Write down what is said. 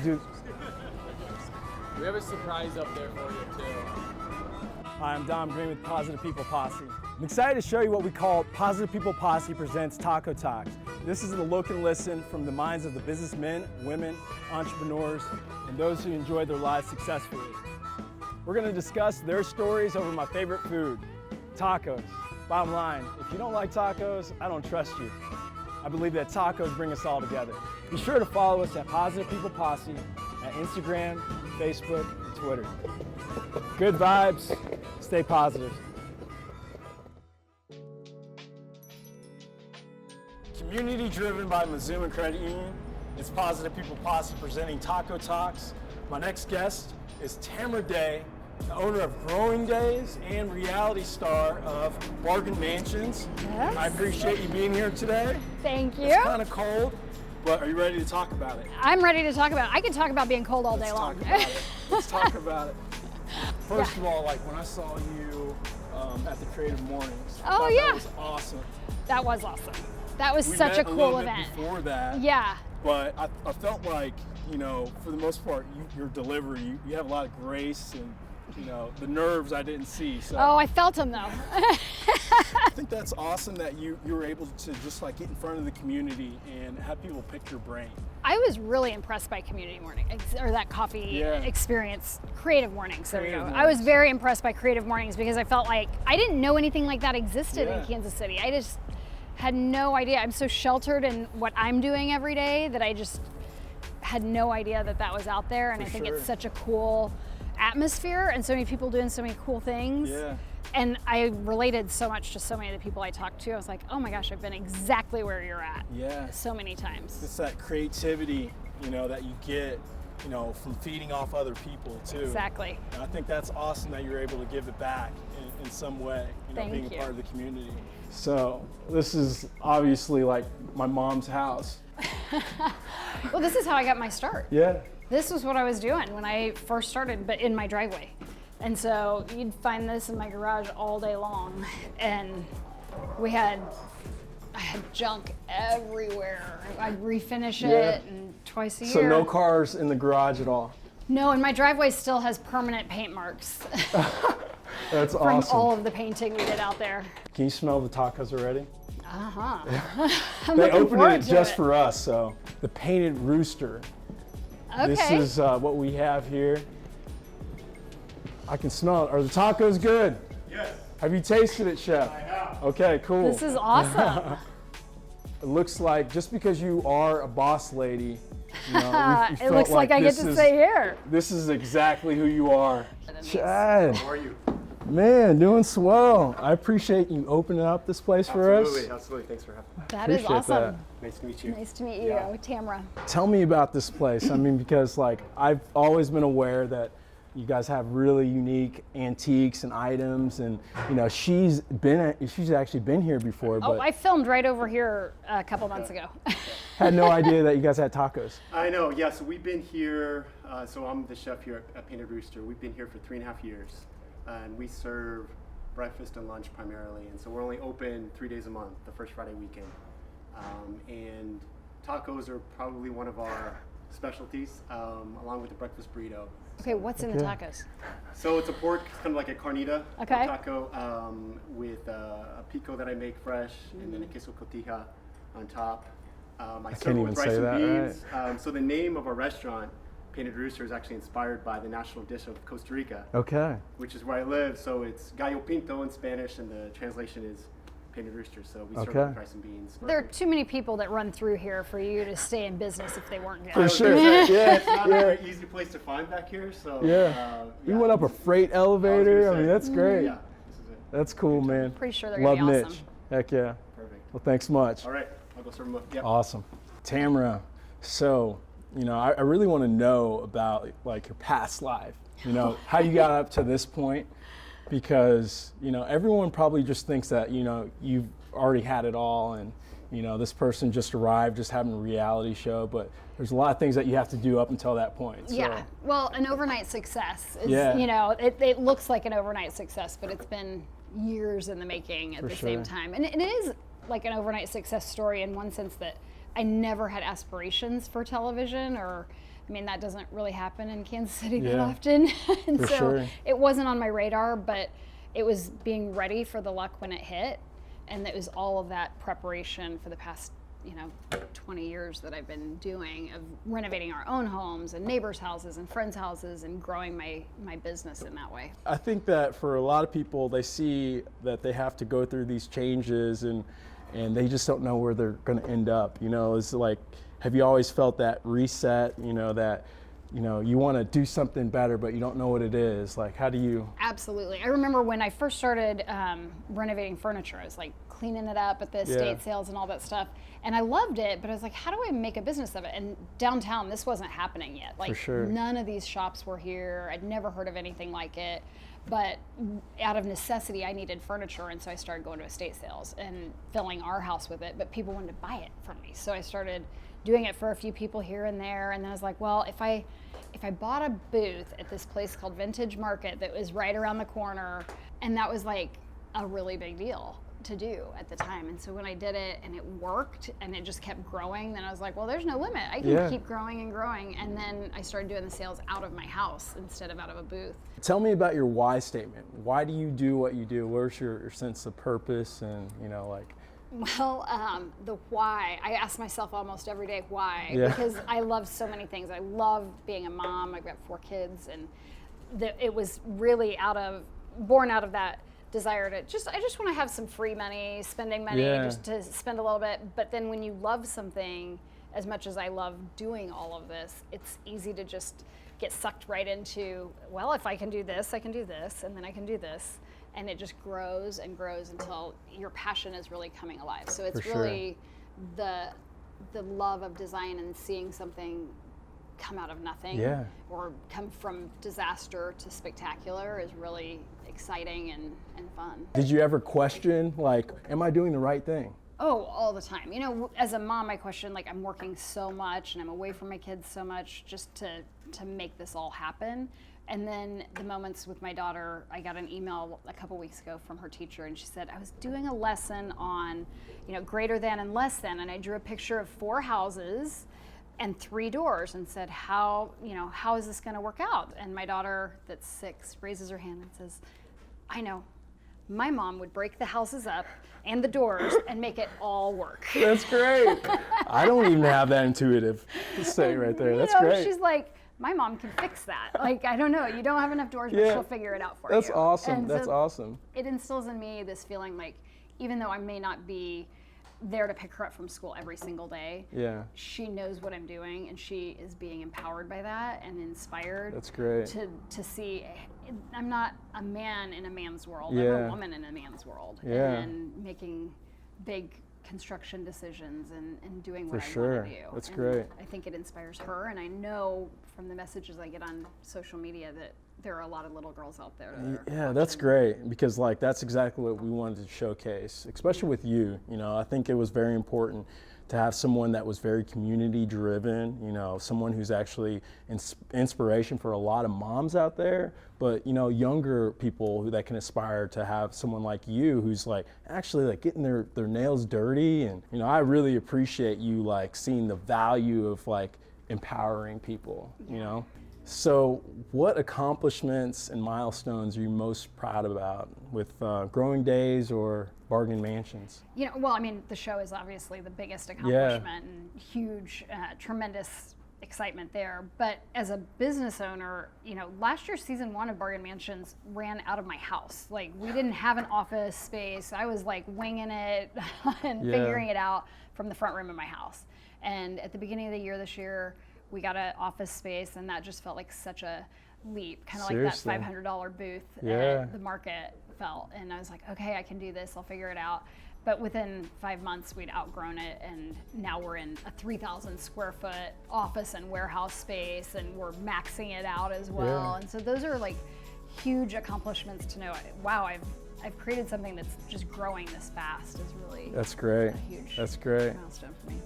Dude. We have a surprise up there for you too. Hi, I'm Dom Green with Positive People Posse. I'm excited to show you what we call Positive People Posse presents Taco Talks. This is the look and listen from the minds of the businessmen, women, entrepreneurs, and those who enjoyed their lives successfully. We're going to discuss their stories over my favorite food, tacos. Bottom line, if you don't like tacos, I don't trust you. I believe that tacos bring us all together. Be sure to follow us at Positive People Posse at Instagram, Facebook, and Twitter. Good vibes, stay positive. Community driven by Mazuma Credit Union, it's Positive People Posse presenting Taco Talks. My next guest is Tamara, the owner of Growing Days and reality star of Bargain Mansions. Yes. I appreciate you being here today. Thank you. It's kind of cold, but are you ready to talk about it? I'm ready to talk about it. I can talk about being cold all day long. Let's talk about it. First of all, like when I saw you at the Creative Mornings, I thought that was awesome. That was awesome. That was We such met a cool little event. Bit before that. Yeah. But I felt like, you know, for the most part, your delivery, you have a lot of grace and, you know, the nerves I didn't see. So Oh, I felt them though. I think that's awesome that you were able to just like get in front of the community and have people pick your brain. I was really impressed by community morning, or that coffee experience, creative mornings. There we go. I was very impressed by creative mornings because I felt like I didn't know anything like that existed in Kansas City. I just had no idea. I'm so sheltered in what I'm doing every day that I just had no idea that that was out there. And I think it's such a cool atmosphere and so many people doing so many cool things. Yeah. And I related so much to so many of the people I talked to. I was like, oh my gosh, I've been exactly where you're at. Yeah. So many times. It's that creativity, you know, that you get, you know, from feeding off other people too. Exactly. And I think that's awesome that you're able to give it back in some way, you know, Thank being you. a part of the community. So this is obviously like my mom's house. Well, this is how I got my start. Yeah. This was what I was doing when I first started, but in my driveway. And so you'd find this in my garage all day long. And I had junk everywhere. I'd refinish it and twice a year. So no cars in the garage at all? No, and my driveway still has permanent paint marks. That's from awesome. all of the painting we did out there. Can you smell the tacos already? They opened it just for us, so the painted Rooster. Okay. This is what we have here. I can smell it. Are the tacos good? Yes. Have you tasted it, Chef? I have. Okay, cool. This is awesome. It looks like just because you are a boss lady, you know, we It looks like I get to stay here. This is exactly who you are. Chad, How are you? man, doing swell. I appreciate you opening up this place for us. Absolutely. Thanks for having me. That is Appreciate awesome. that. Nice to meet you. Nice to meet you, Tamara. Tell me about this place. I mean, because like I've always been aware that you guys have really unique antiques and items, and you know she's actually been here before. Oh, But I filmed right over here a couple months ago. had no idea that you guys had tacos. I know, yeah, so we've been here, so I'm the chef here at Painted Rooster. We've been here for 3.5 years, and we serve breakfast and lunch primarily, and so we're only open 3 days a month, the first Friday weekend. And tacos are probably one of our specialties, along with the breakfast burrito. Okay, what's in the tacos? So it's a pork, kind of like a carnita Okay. taco, with a pico that I make fresh, and then a queso cotija on top. I serve it with rice and beans. So the name of our restaurant, Painted Rooster, is actually inspired by the national dish of Costa Rica, Okay. which is where I live. So it's gallo pinto in Spanish, and the translation is Painted Rooster. So we serve it with rice and beans. There are too many people that run through here for you to stay in business if they weren't good. For sure. It's not a very easy place to find back here. So We went up a freight elevator. I mean, that's great. Yeah, this is it. That's cool, man. Pretty sure they're Love gonna be Mitch. awesome. Heck yeah. Perfect. Well, thanks much. All right, I'll go serve them up. Yep. Awesome. Tamara, so, you know, I really want to know about like your past life, you know, how you got up to this point, because, you know, everyone probably just thinks that, you know, you've already had it all and, you know, this person just arrived just having a reality show, but there's a lot of things that you have to do up until that point. So. Yeah, well, an overnight success is, Yeah. you know, it looks like an overnight success, but it's been years in the making at the same time. And it is like an overnight success story in one sense that I never had aspirations for television or I mean, that doesn't really happen in Kansas City that Yeah. often. And For so sure. it wasn't on my radar, but it was being ready for the luck when it hit. And it was all of that preparation for the past, 20 years that I've been doing of renovating our own homes and neighbors' houses and friends' houses and growing my business in that way. I think that for a lot of people, they see that they have to go through these changes and they just don't know where they're going to end up. It's like, have you always felt that reset, that you want to do something better, but you don't know what it is? Like, how do you? Absolutely. I remember when I first started renovating furniture, I was like cleaning it up at the estate sales and all that stuff. And I loved it, but I was like, how do I make a business of it? And downtown, this wasn't happening yet. Like, For sure. None of these shops were here. I'd never heard of anything like it. But out of necessity, I needed furniture, and so I started going to estate sales and filling our house with it. But people wanted to buy it from me, so I started doing it for a few people here and there. And then I was like, well, if I bought a booth at this place called Vintage Market that was right around the corner, and that was like a really big deal to do at the time. And so when I did it and it worked and it just kept growing, then I was like, well, there's no limit. I can keep growing and growing. And then I started doing the sales out of my house instead of out of a booth. Tell me about your why statement. Why do you do what you do? Where's your sense of purpose and, Well, the why, I ask myself almost every day why, because I love so many things. I love being a mom. I've got 4 kids, and it was really born out of that desire to I just want to have some free money, spending money, just to spend a little bit. But then when you love something as much as I love doing all of this, it's easy to just get sucked right into, well, if I can do this, I can do this, and then I can do this. And it just grows and grows until your passion is really coming alive. So it's really the love of design and seeing something come out of nothing or come from disaster to spectacular is really exciting and fun. Did you ever question, like, am I doing the right thing? Oh, all the time. As a mom, I question, like, I'm working so much and I'm away from my kids so much just to make this all happen. And then the moments with my daughter, I got an email a couple weeks ago from her teacher, and she said, I was doing a lesson on, greater than and less than, and I drew a picture of 4 houses and 3 doors and said, how is this going to work out? And my daughter, that's 6, raises her hand and says, I know. My mom would break the houses up and the doors and make it all work. That's great. I don't even have that intuitive say right there. That's great. She's like, my mom can fix that. Like, I don't know, you don't have enough doors, but she'll figure it out for you. That's awesome. And That's so awesome. It instills in me this feeling like, even though I may not be there to pick her up from school every single day, she knows what I'm doing, and she is being empowered by that and inspired. That's great. To see, I'm not a man in a man's world. I'm a woman in a man's world. And making big construction decisions and doing what I want to do. That's great. I think it inspires her, and I know from the messages I get on social media that there are a lot of little girls out there that are that's watching. great, because like that's exactly what we wanted to showcase, especially with you. I think it was very important to have someone that was very community driven, someone who's actually inspiration for a lot of moms out there, but younger people that can aspire to have someone like you who's like actually like getting their nails dirty. And I really appreciate you like seeing the value of like empowering people. So what accomplishments and milestones are you most proud about with Growing Days or Bargain Mansions? Well, I mean, the show is obviously the biggest accomplishment and huge, tremendous excitement there. But as a business owner, last year's season 1 of Bargain Mansions ran out of my house. Like, we didn't have an office space. I was like winging it and figuring it out from the front room of my house. And at the beginning of the year this year, we got an office space, and that just felt like such a leap, kind of like that $500 booth at the market felt. And I was like, okay, I can do this, I'll figure it out. But within 5 months, we'd outgrown it, and now we're in a 3,000 square foot office and warehouse space, and we're maxing it out as well. And so those are like huge accomplishments to know, wow, I've created something that's just growing this fast is really That's great. a huge That's great. milestone for me.